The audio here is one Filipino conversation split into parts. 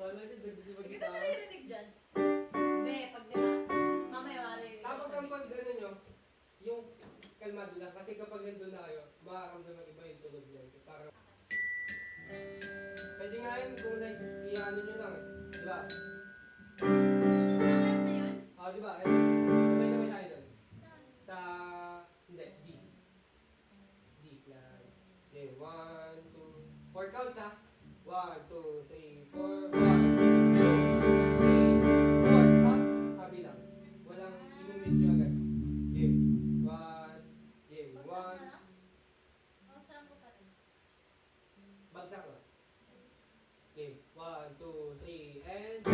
Paano yun? Di ba Hindi kita? ka naririnig, Jazz. Be, pag nila, mamaya maririnig. Tapos ang pag ano nyo, yung kalmado lang. Kasi kapag nandun na kayo, makakamdaman iba yung tunog niyan. Parang... Pwede nga yun kung like, i-ano nyo lang eh. Diba? Ang na yun? Oo, diba? Eh, sabay-sabay tayo doon. Sa... Hindi, D. D lang. Okay, 1, 2, 4 counts ha. 1, 2, 3, 4, 1, 2, 3, 4. Stop. Sabi lang. Walang inumit nyo agad. Game. 1. Game. 1. Pausaran ko pa rin. Bagsak lang. Game. 1, 2, 3, and...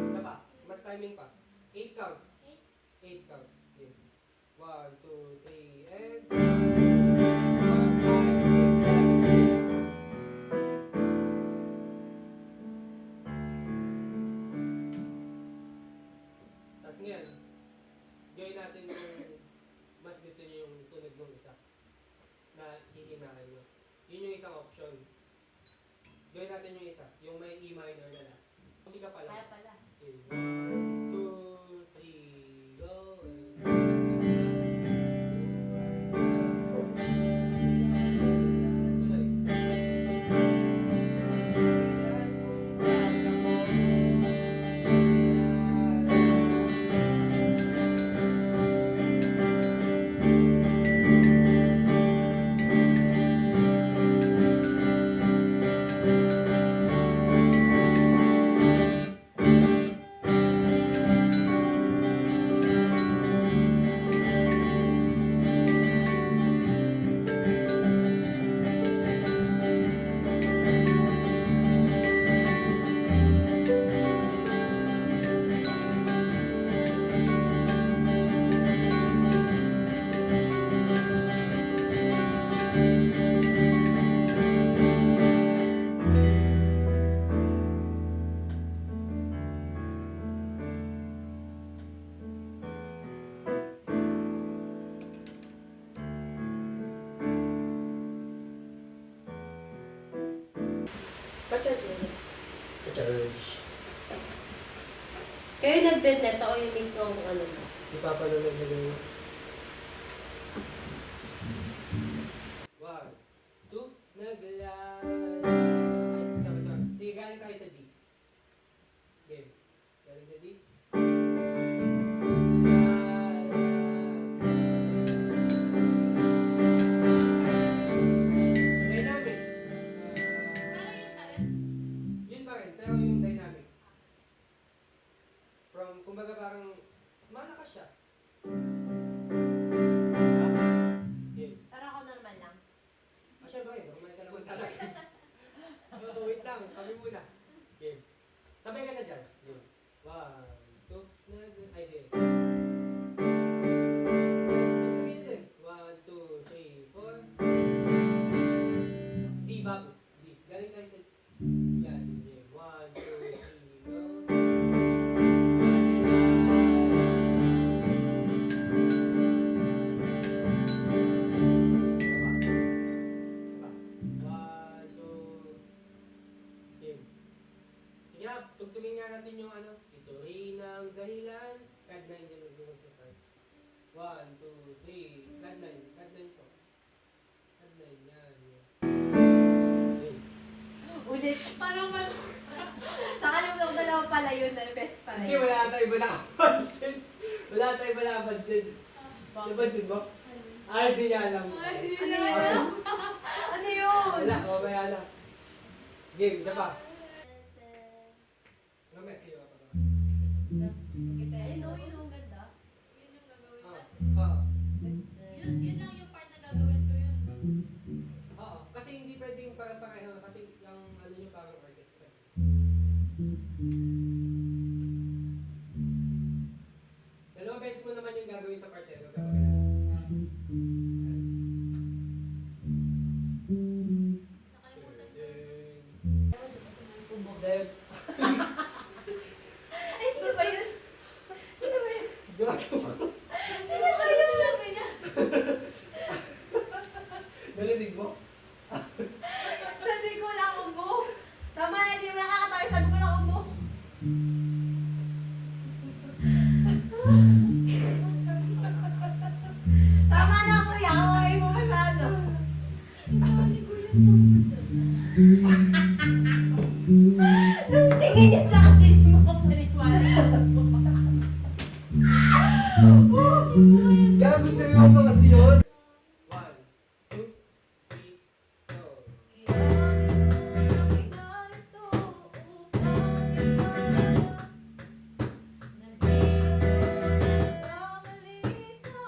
Isa pa. Mas timing pa. 8 counts. 8 counts. Game. 1, 2, 3, and... 4, 5, 6, 7, 8. Tapos ngayon, gawin natin yung mas gusto nyo yung tunog ng isa na hihinahin nyo. Yun yung isang option. Gawin natin yung isa, yung may E minor na last. Musika pa lang. Kaya pala. Okay, 1, 2, 3, go! Tuloy. Pa-charge yun. Charge. Kayo nag-bed net o yung mismo ang ano mo? Ipapanood na gawin. 1, 2, naglalakad. Sorry. Sige, galing tayo sa D. Game. Galing sa D. Dynamics. Yun pa rin, pero yung dynamic. From, kumbaga parang, malakas siya. Game. Pero ako normal lang. Syempre, normal ka naman talaga. Wait lang, kami muna. Game. Sabay ka na dyan. Game. 1, 2, ay sige. 1, 2, 3, 4. D, bago. D. Galing tayo sa... Yan. Game. 1, 2, 3, go. Tugtugin nga natin yung ano, ito rin ang dahilan. Card 9 din yung magsa-start. 1, 2, 3, card 9. Card 9 to. Card 9, yan. Okay. Ulit. Parang nakalimutan ko dalawa pala yun na best pala Hindi, wala tayo ba nakapansin? Wala tayo ba nakapansin? Napansin mo? Ay, di niya alam. Ano yun? Ano yun? Wala, mamaya na. Game, isa pa. Mamaya, sige pa pa. Ayun o, yun ang ganda. Yun yung gagawin Oo. natin. Oo. Yun lang yung part na gagawin ko yun. Oo. Kasi hindi pwedeng para-pareho. Kasi yung ano nyo parang orchestra. Dalawang beses mo naman yung gagawin sa partero. Kapag Nakalimutan ko. Dahil, Ay, sino ba yun? Sino ba yun? gago. Sino ba yun? Sabi niya. Narinig mo? Sabi ko na umbo. Tama na, hindi mo nakakatawa. Sabi ko na umbo. Tama na kuya, away mo masyado. Ikaw ko yan nung tingin niya sa akin mo, paniwala mo. Gago seryoso kasi yun. 1, 2, 3, go.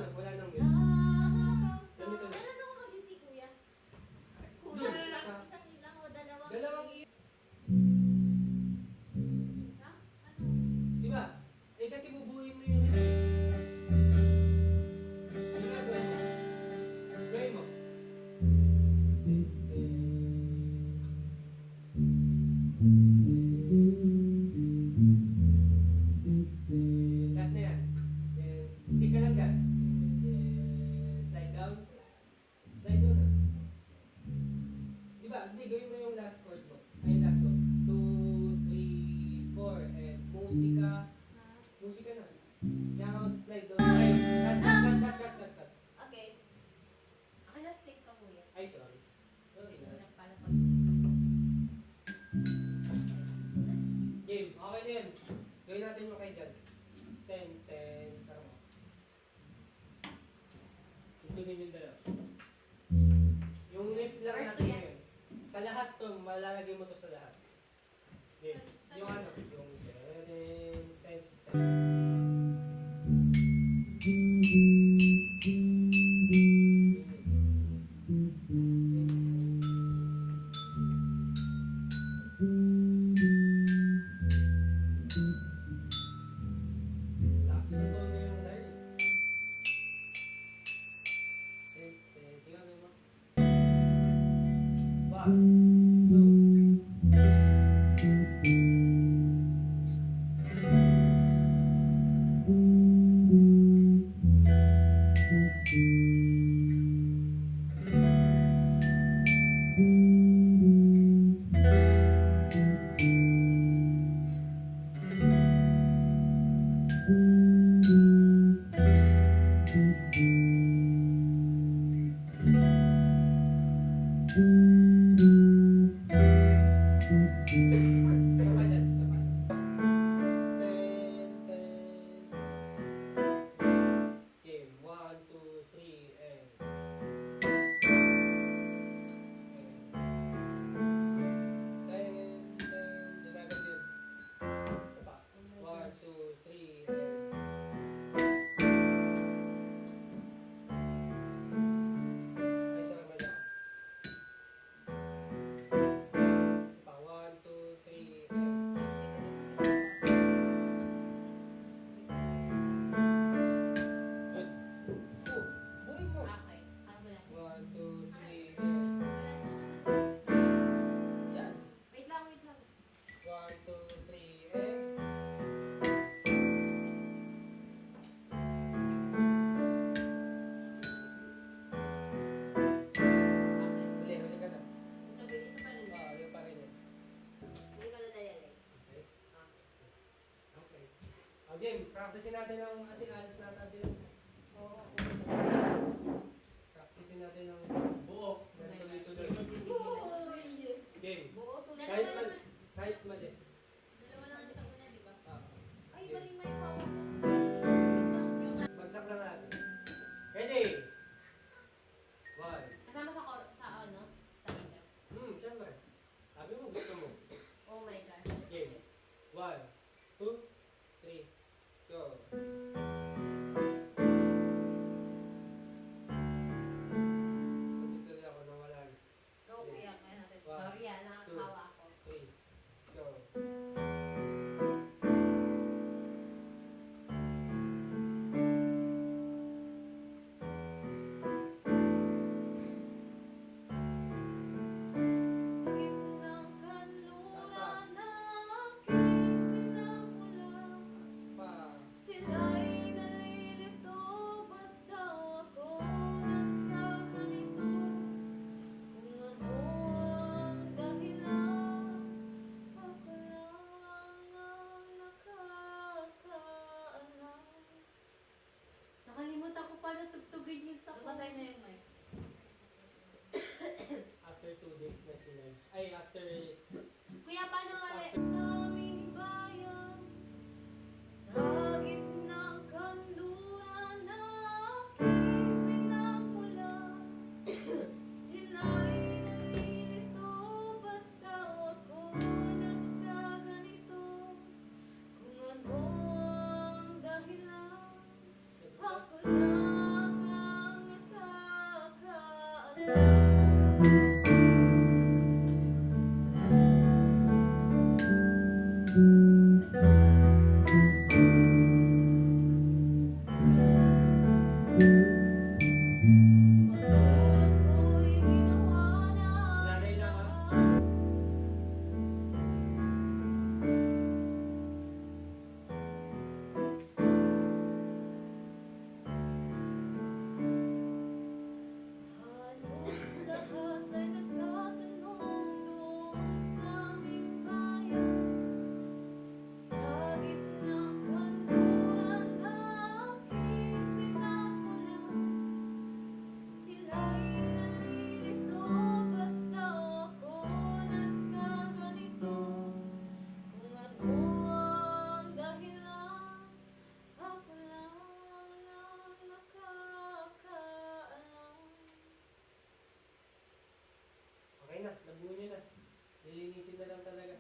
Wala nang win. Ganito na. Dalawang i... Diba? Eh kasi bubuin mo yung ito. Ano nga gawin mo? Gawin mo. Last na yan. Stick ka lang dyan. Slide down. Slide down na. Diba? Hindi, gawin mo yung last chord mo. Ay, last chord. 2, 3, 4, and musika. Musika na. Kaya ka mag-slide down. Ay, cut. Okay. Ako na stick ka kuya. Ay, sorry. Sorry na. Game, okay na yun. Gawin natin yung kay Jazz. 10, 10, tara mo. Itunin yung dalawa. Yung lift lang First natin to yan. yun. Sa lahat to, malalagay mo to sa lahat. Game. Yung ano, yung 10, 10, 10. Last sa tono yung lyre. 10, 10. Sige, ano mo? 1, 2, 3, and... Game, practicein natin ang asin, alis natin asin. Oo. Practicein natin ang buo. Tuloy-tuloy. Game. Kahit mali. Kahit mali. Dalawa lang sa una, di ba? Ay, maling-mali hawak ko. Bagsak lang natin. Ready? 1. Kasama sa ano? Sa intro. Siyempre. Sabi mo gusto mo. Oh my gosh. Game. 1, 2, 3, go. Tuloy ako na wala. Go kuya, kaya natin. One, Sorry nakakawa ako. 3, go. ko paano tugtugin yun sa Napatay na yung mic. After 2 days na chinarge. Ay, after... Kuya, paano nga after sa aming bayan, sa gitnang kanluran na aking pinagmulan, sila'y nalilito, ba't daw ako nagkaganito? Kung ano ang dahilan, ako lang ang nakakaalam. Pagkulat ko'y ginawa na Nanay lang ha? halos lahat ay nagtatanong doon sa aming bayan. Sa gitnang kanluran na aking pinagmulan, sila'y nalilito, ba't daw ako nagkaganito? Kung ano ang dahilan, ako lang ang nakakaalam. Okay na, nabuo nyo na. Lilinisin na lang talaga.